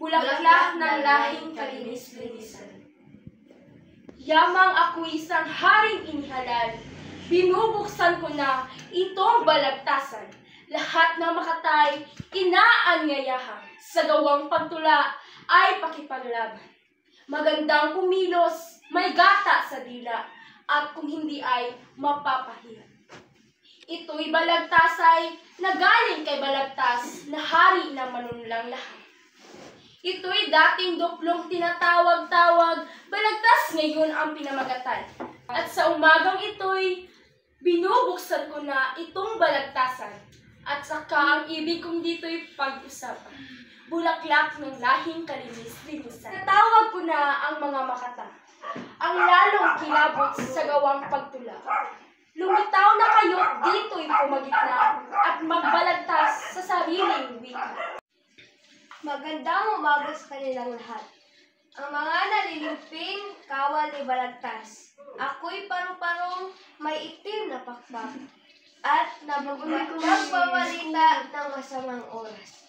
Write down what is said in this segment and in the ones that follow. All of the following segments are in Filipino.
Bulaklak ng lahing kalinis-linisan. Yamang ako'y isang haring inihalal, binubuksan ko na itong balagtasan. Lahat ng makatay, inaanyayahan, sa gawang pagtula ay pakipaglaban. Magandang kumilos, may gata sa dila, at kung hindi ay mapapahiya. Ito'y balagtasay na galing kay balagtas na hari ng manunlang lahat. Ito'y dating duplong tinatawag-tawag, balagtas ngayon ang pinamagatan. At sa umagang ito'y binubuksan ko na itong balagtasan. At saka ang ibig kong dito'y pag-usapan. Bulaklak ng lahing kalinis-linisan. Natawag ko na ang mga makata, ang lalong kilabot sa gawang pagtula. Lumitaw na kayo dito'y pumagitna at magbalagtas sa sariling wika. Magandang umaga sa kanilang lahat. Ang mga nalilimping kawal ni balagtas. Ako'y paru-parong may itim na pakpak at nagbabalita ng masamang oras.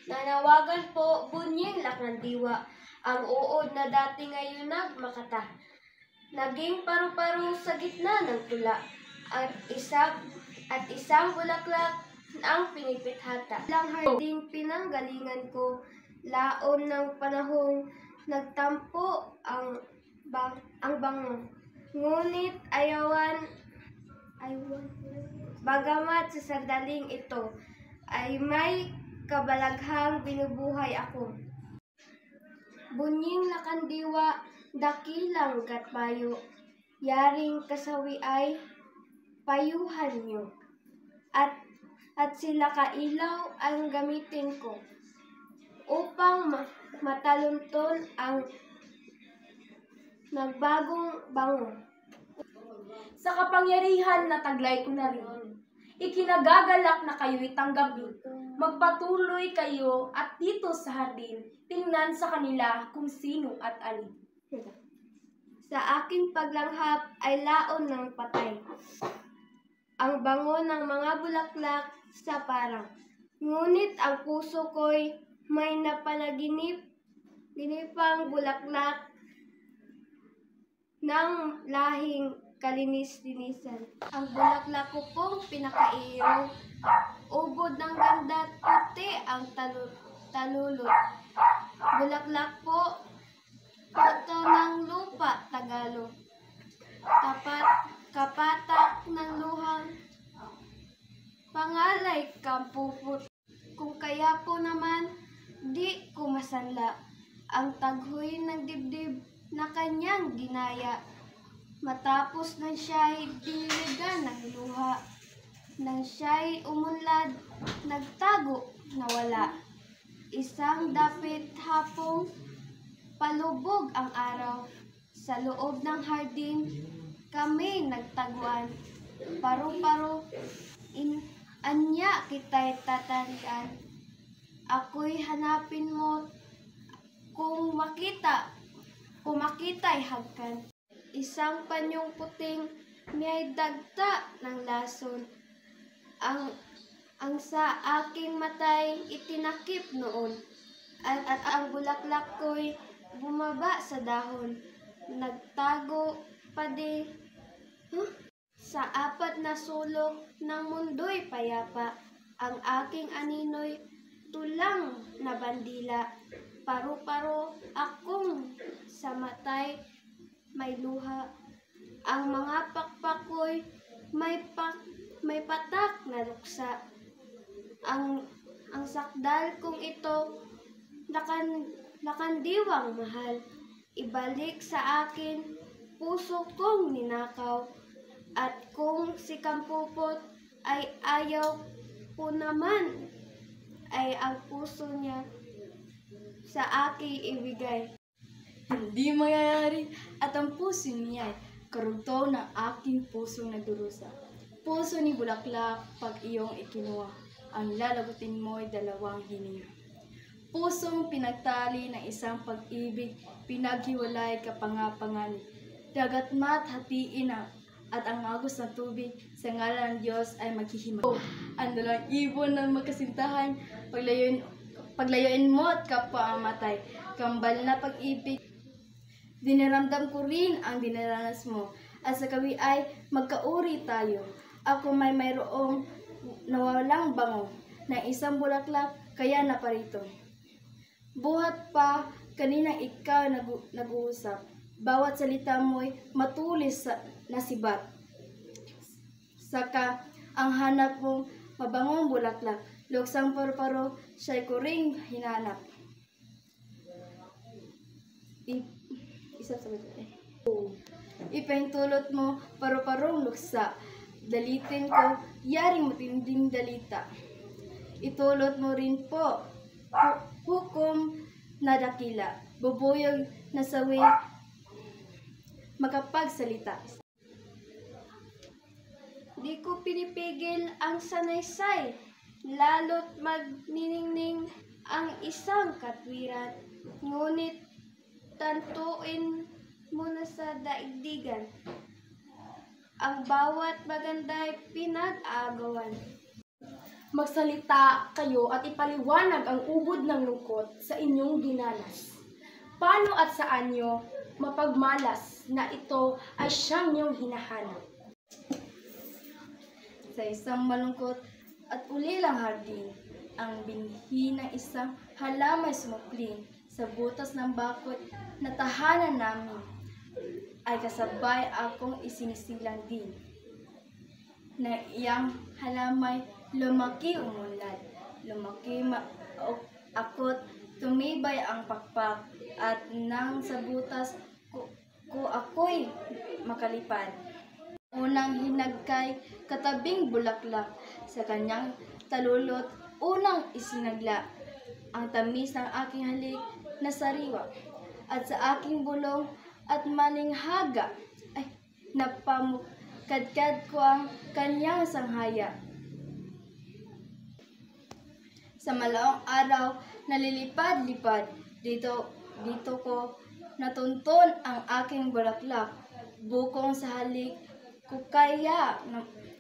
Nanawagan po bunying laknandiwa ang uod na dati ngayon nagmakata. Naging paru-paro sa gitna ng tula at isang bulaklak ang pinipithata. Lang harding pinanggalingan ko, laon ng panahong nagtampo ang bango. Ngunit bagamat sa sandaling ito, ay may kabalaghang binubuhay ako. Bunying lakandiwa, dakilang gatpayo, yaring kasawi ay payuhan nyo. At sila kailaw ang gamitin ko upang matalunton ang nagbagong bango. Sa kapangyarihan na taglay ko na rin, ikinagagalak na kayo'y tanggapin. Magpatuloy kayo at dito sa hardin, tingnan sa kanila kung sino at alin. Sa aking paglanghap ay laon ng patay. Ang bango ng mga bulaklak sa parang. Ngunit ang puso ko'y may ginipang bulaklak ng lahing kalinis-linisan. Ang bulaklak ko pong pinakairo, ubod ng ganda at puti ang talulot. Bulaklak po, ito ng lupa Tagalog. Kapatak ng luhang pangalay kampupot. Kung kaya po naman, di ko masanla ang taghoy ng dibdib na kanyang ginaya. Matapos nang siya'y diniligan ng luha, nang siya'y umunlad, nagtago, nawala. Isang dapit hapong palubog ang araw. Sa loob ng hardin, kami nagtaguan. Paru-paro, anya kita'y tatarian. Ako'y hanapin mo kung makita'y hagkan. Isang panyong puting may dagta ng lason. Ang sa aking matay itinakip noon. At ang bulaklak ko'y bumaba sa dahon. Nagtago pa di sa apat na sulok ng mundo'y payapa. Ang aking anino'y tulang na bandila. Paru-paro akong sa matay may luha. Ang mga pakpak ko'y may patak na luksa. Ang sakdal kong ito lakandiwang mahal. Ibalik sa akin puso kong ninakaw. At kung si Kampupot ay ayaw po naman, ay ang puso niya sa aking ibigay. Hindi mayayari at ang puso niya ay karugtong ng aking pusong nagdurusa. Puso ni bulaklak, pag iyong ikinuha, ang lalagutin mo'y dalawang hininga. Pusong pinagtali ng isang pag-ibig, pinaghiwalay kapangapangan. Dagat mat hatiin at ang agos ng tubig sa ngalan ng Diyos ay maghihimay. Ang dalawang ibon ng magkasintahan, paglayuin mo at kapwa ang matay. Kambal na pag-ibig, diniramdam ko rin ang dinaranas mo. At sa kawi ay magkauri tayo. Ako may mayroong nawalang bango ng isang bulaklak, kaya naparito. Buhat pa kaninang ikaw nag-uusap. Bawat salita mo'y matulis na sibat. Saka ang hanap mong mabangong bulaklak, luksang paru-paro, siya'y kuring hinanap. Ipahintulot mo paru-parong luksa, dalitin ko, yaring matinding dalita. Itulot mo rin po, hukom na dakila, bubuyog na sawi, makapagsalita. Di ko pinipigil ang sanaysay, lalo't magniningning ang isang katwiran. Ngunit tantuin mo na sa daigdigan, ang bawat maganda'y pinag-aagawan. Magsalita kayo at ipaliwanag ang ubod ng lungkot sa inyong dinanas. Paano at saan nyo mapagmalas na ito ay siyang niyong hinahanap? Sa isang malungkot at ulilang hardin, ang binhi ng isang halamay sumukling sa butas ng bakod na tahanan namin, ay kasabay akong isinisilang din. Na iyang halamay lumaki umunlad, ako't tumibay ang pakpak, at nang sa butas ko ako'y makalipad. Unang hinagkay katabing bulaklak, sa kanyang talulot unang isinagla, ang tamis ng aking halik na sariwa, at sa aking bulong at maninghaga ay napamukadkad ko ang kanyang sanghaya. Sa malaong araw, nalilipad-lipad, dito ko natunton ang aking bulaklak, bukong sa halik ko kaya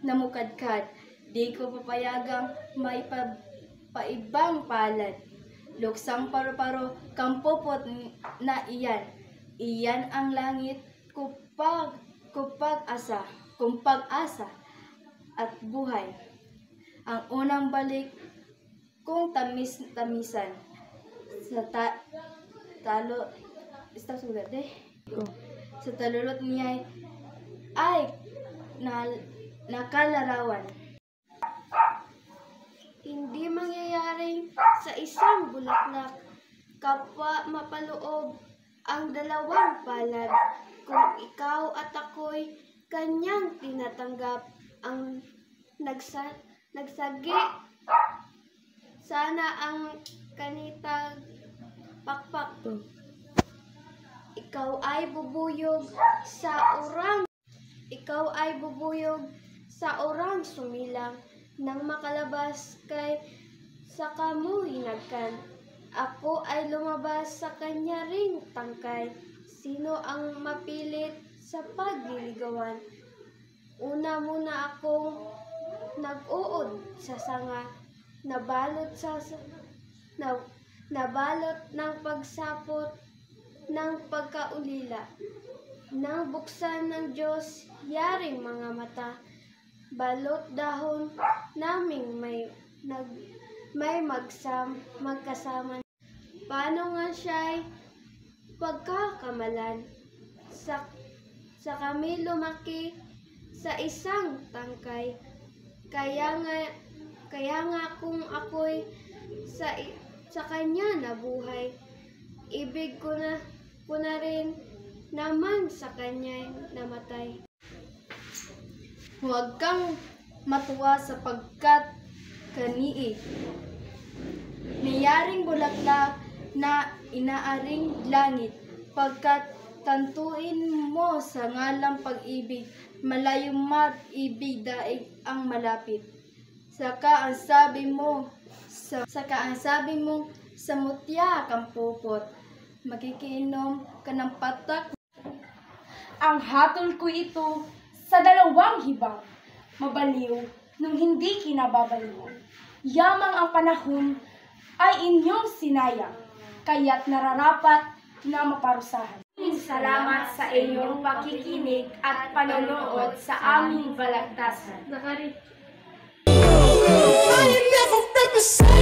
namukadkad, di ko papayagang may paibang palad. Luksang paru-paro, kampupot na iyan, iyan ang langit kung pag-asa at buhay. Ang unang balik kung tamis-tamisan sa talulot niya ay nakalarawan. Hindi mangyayaring sa isang bulaklak, kapwa mapaloob ang dalawang palad. Kung ikaw at ako'y kanyang tinatanggap, ang nagsagi, sana ang kanitag pakpak. Ikaw ay bubuyog sa urang sumilang, nang makalabas kay saka mo hinagkan. Ako ay lumabas sa kanya ring tangkay. Sino ang mapilit sa pagliligawan? Una muna akong nag-uod sa sanga, nabalot ng pagsapot ng pagkaulila. Nang buksan ng Diyos yaring mga mata, balot dahon naming may magkasama. Paano nga siya'y pagkakamalan? Sa kami lumaki sa isang tangkay. Kaya nga kung ako'y sa kanya nabuhay, ibig ko na rin naman sa kanya namatay. Huwag kang matuwa sapagkat kanii niyaring bulaklak na inaaring langit, pagkat tantuin mo sa ngalang pag-ibig, malayo mag-ibig daig ang malapit. Saka ang sabi mo sa mutya kang pupot, makikiinom ka ng patak. Ang hatol ko ito sa dalawang hibang, mabaliw nung hindi kinababaliwan. Yamang ang panahon ay inyong sinayang, kaya't nararapat na maparusahan. Salamat sa inyong pakikinig at panonood sa aming balagtasan. Zakari. I ain't never been the same.